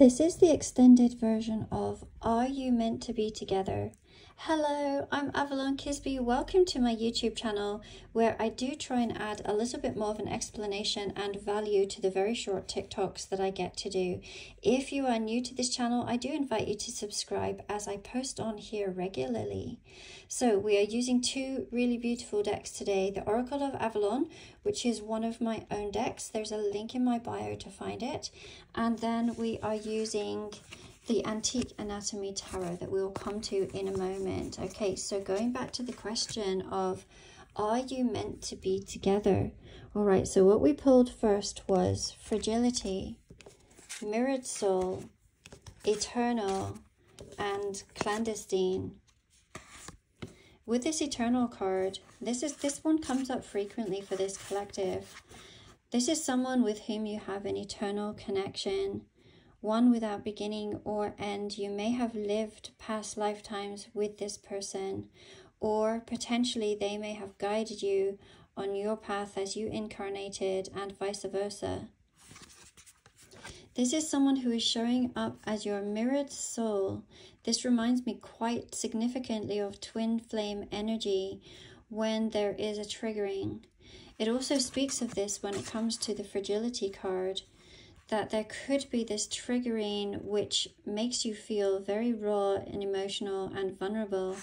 This is the extended version of Are You Meant to Be Together? Hello, I'm Avalon Kisby. Welcome to my YouTube channel, where I do try and add a little bit more of an explanation and value to the very short TikToks that I get to do. If you are new to this channel, I do invite you to subscribe as I post on here regularly. So we are using two really beautiful decks today. The Oracle of Avalon, which is one of my own decks. There's a link in my bio to find it. And then we are using the Antique Anatomy Tarot that we will come to in a moment. Okay, so going back to the question of, are you meant to be together? All right, so what we pulled first was Fragility, Mirrored Soul, Eternal, and Clandestine. With this Eternal card, this one comes up frequently for this collective. This is someone with whom you have an eternal connection, one without beginning or end. You may have lived past lifetimes with this person, or potentially they may have guided you on your path as you incarnated, and vice versa. This is someone who is showing up as your mirrored soul. This reminds me quite significantly of twin flame energy when there is a triggering. It also speaks of this when it comes to the Fragility card, that there could be this triggering which makes you feel very raw and emotional and vulnerable.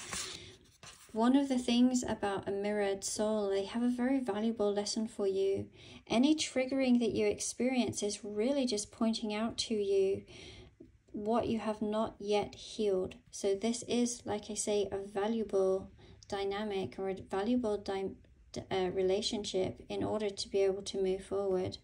One of the things about a mirrored soul, they have a very valuable lesson for you. Any triggering that you experience is really just pointing out to you what you have not yet healed. So this is, like I say, a valuable dynamic or a valuable relationship in order to be able to move forward.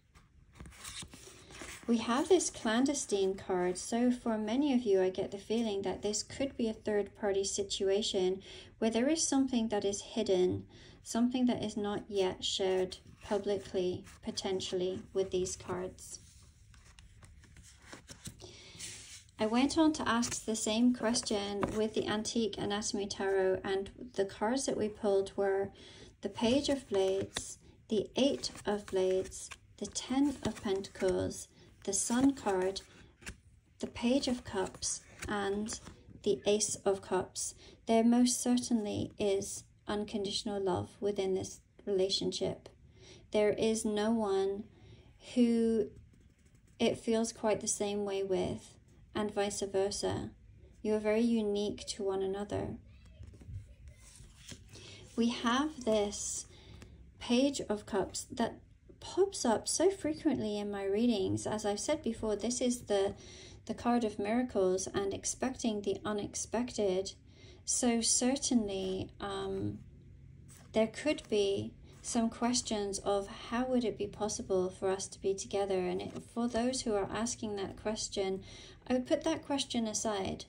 We have this Clandestine card, so for many of you, I get the feeling that this could be a third-party situation where there is something that is hidden, something that is not yet shared publicly, potentially, with these cards. I went on to ask the same question with the Antique Anatomy Tarot, and the cards that we pulled were the Page of Blades, the Eight of Blades, the Ten of Pentacles, the Sun card, the Page of Cups, and the Ace of Cups. There most certainly is unconditional love within this relationship. There is no one who it feels quite the same way with, and vice versa. You are very unique to one another. We have this Page of Cups that pops up so frequently in my readings. As I've said before, this is the card of miracles and expecting the unexpected. So certainly there could be some questions of how would it be possible for us to be together, and for those who are asking that question, I would put that question aside.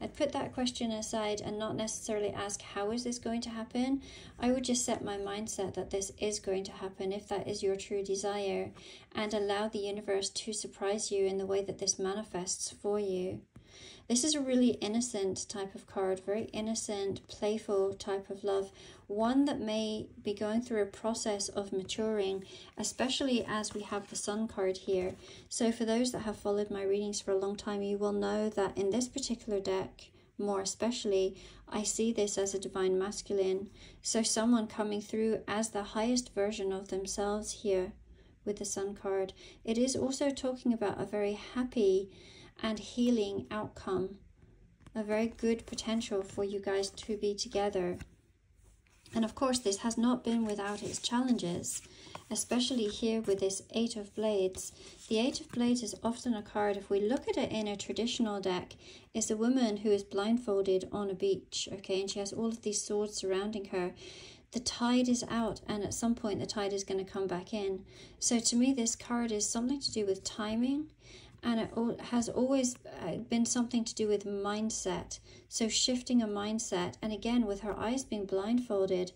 I'd put that question aside and not necessarily ask, how is this going to happen? I would just set my mindset that this is going to happen if that is your true desire, and allow the universe to surprise you in the way that this manifests for you. This is a really innocent type of card, very innocent, playful type of love, one that may be going through a process of maturing, especially as we have the Sun card here. So for those that have followed my readings for a long time, you will know that in this particular deck, more especially, I see this as a divine masculine. So someone coming through as the highest version of themselves here with the Sun card. It is also talking about a very happy and healing outcome, a very good potential for you guys to be together. And of course, this has not been without its challenges, especially here with this Eight of Blades. The Eight of Blades is often a card, if we look at it in a traditional deck, is a woman who is blindfolded on a beach, okay, and she has all of these swords surrounding her. The tide is out, and at some point the tide is going to come back in. So to me, this card is something to do with timing, and it has always been something to do with mindset. So shifting a mindset, and again, with her eyes being blindfolded,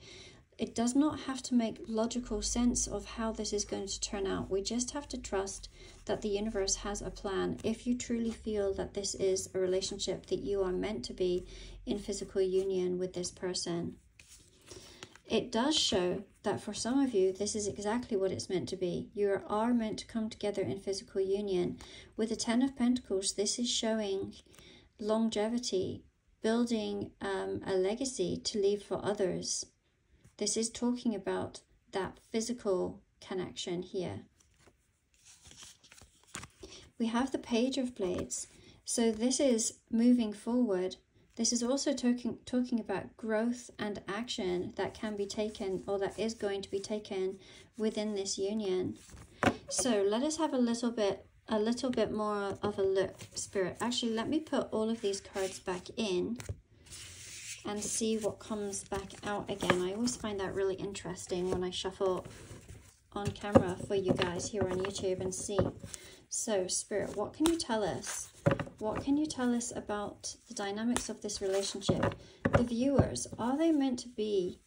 it does not have to make logical sense of how this is going to turn out. We just have to trust that the universe has a plan. If you truly feel that this is a relationship that you are meant to be in physical union with this person. it does show that for some of you, this is exactly what it's meant to be. You are meant to come together in physical union. With the Ten of Pentacles, this is showing longevity, building a legacy to leave for others. This is talking about that physical connection here. We have the Page of Blades. So this is moving forward. This is also talking about growth and action that can be taken, or that is going to be taken within this union. So let us have a little bit more of a look, Spirit. Actually, let me put all of these cards back in and see what comes back out again. I always find that really interesting when I shuffle on camera for you guys here on YouTube and see. So, Spirit, what can you tell us? What can you tell us about the dynamics of this relationship? The viewers, are they meant to be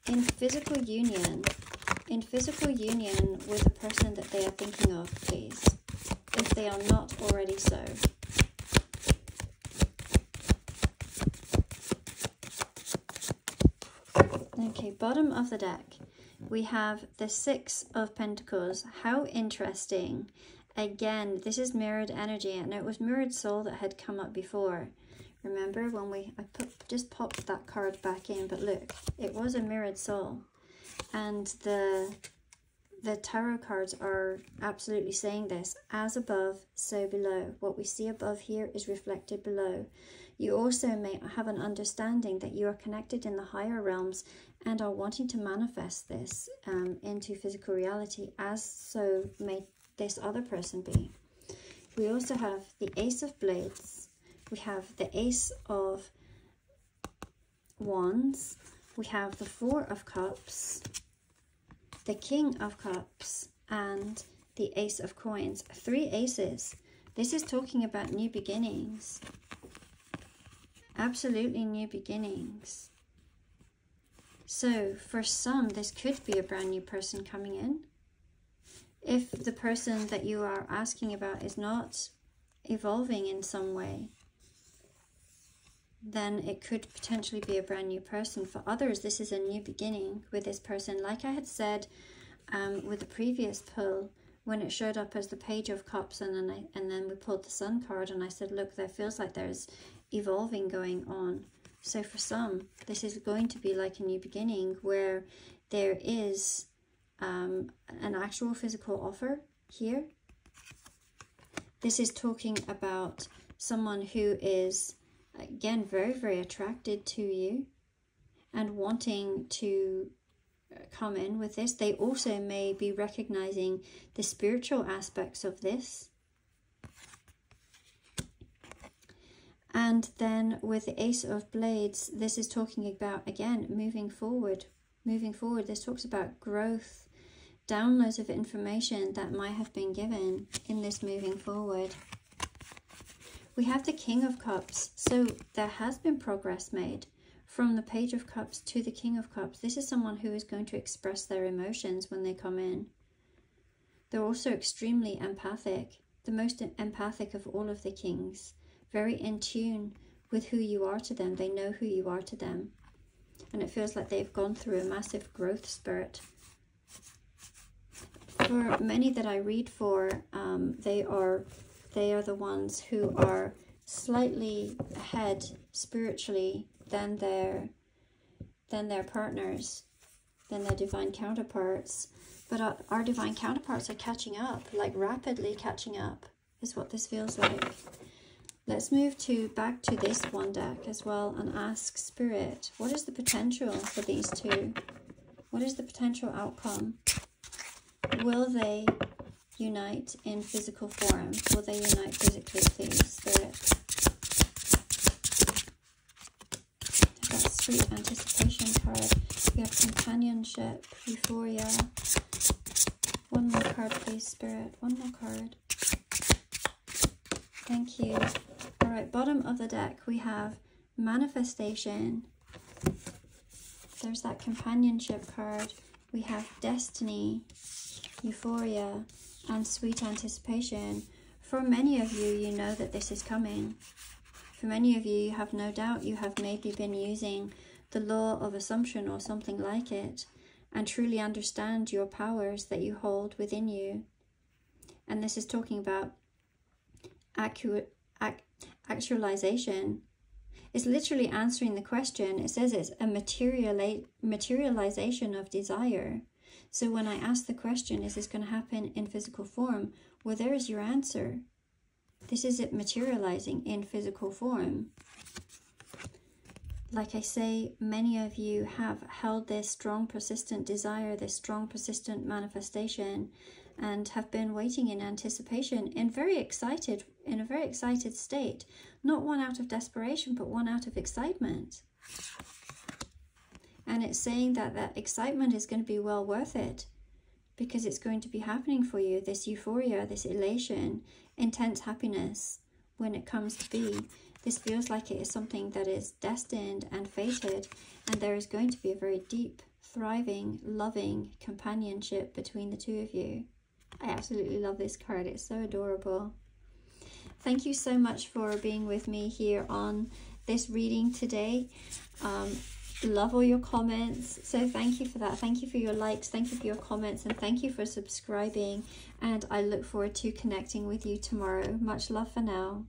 in physical union with the person that they are thinking of, please? If they are not already so. Okay, bottom of the deck, we have the Six of Pentacles. How interesting. Again, this is mirrored energy, and it was mirrored soul that had come up before. Remember when just popped that card back in, but look, it was a mirrored soul. And the tarot cards are absolutely saying this. As above, so below. What we see above here is reflected below. You also may have an understanding that you are connected in the higher realms and are wanting to manifest this into physical reality, as so may this other person be. We also have the Ace of Blades. We have the Ace of Wands. We have the Four of Cups, the King of Cups, and the Ace of Coins. 3 aces. This is talking about new beginnings. Absolutely new beginnings. So for some, this could be a brand new person coming in. If the person that you are asking about is not evolving in some way, then it could potentially be a brand new person. For others, this is a new beginning with this person. Like I had said with the previous pull, when it showed up as the Page of Cups, and then we pulled the Sun card, and I said, look, there feels like there's evolving going on. So for some, this is going to be like a new beginning where there is an actual physical offer here. This is talking about someone who is, again, very, very attracted to you and wanting to come in with this. They also may be recognizing the spiritual aspects of this. And then with the Ace of Blades, this is talking about, again, moving forward. Moving forward, this talks about growth, downloads of information that might have been given in this moving forward. We have the King of Cups. So there has been progress made from the Page of Cups to the King of Cups. This is someone who is going to express their emotions when they come in. They're also extremely empathic, the most empathic of all of the kings. Very in tune with who you are to them. They know who you are to them. And it feels like they've gone through a massive growth spurt. For many that I read for, they are the ones who are slightly ahead spiritually than their partners, than their divine counterparts. But our divine counterparts are catching up, like rapidly catching up, is what this feels like. Let's move back to this one deck as well and ask Spirit, what is the potential for these two? What is the potential outcome? Will they unite in physical form? Will they unite physically, please, Spirit? That Sweet Anticipation card. We have Companionship, Euphoria. One more card, please, Spirit. One more card. Thank you. All right, bottom of the deck, we have Manifestation. There's that Companionship card. We have Destiny, Euphoria, and Sweet Anticipation. For many of you, you know that this is coming. For many of you, you have no doubt you have maybe been using the law of assumption or something like it, and truly understand your powers that you hold within you. And this is talking about actualization. It's literally answering the question. It says it's a materialization of desire. So when I ask the question, is this going to happen in physical form? Well, there is your answer. This is it materializing in physical form. Like I say, many of you have held this strong, persistent desire, this strong, persistent manifestation, and have been waiting in anticipation, in a very excited state. Not one out of desperation, but one out of excitement. And it's saying that that excitement is going to be well worth it, because it's going to be happening for you, this euphoria, this elation, intense happiness when it comes to be. This feels like it is something that is destined and fated, and there is going to be a very deep, thriving, loving companionship between the two of you. I absolutely love this card. It's so adorable. Thank you so much for being with me here on this reading today. Love all your comments, so thank you for that. Thank you for your likes, thank you for your comments, and thank you for subscribing, and I look forward to connecting with you tomorrow. Much love for now.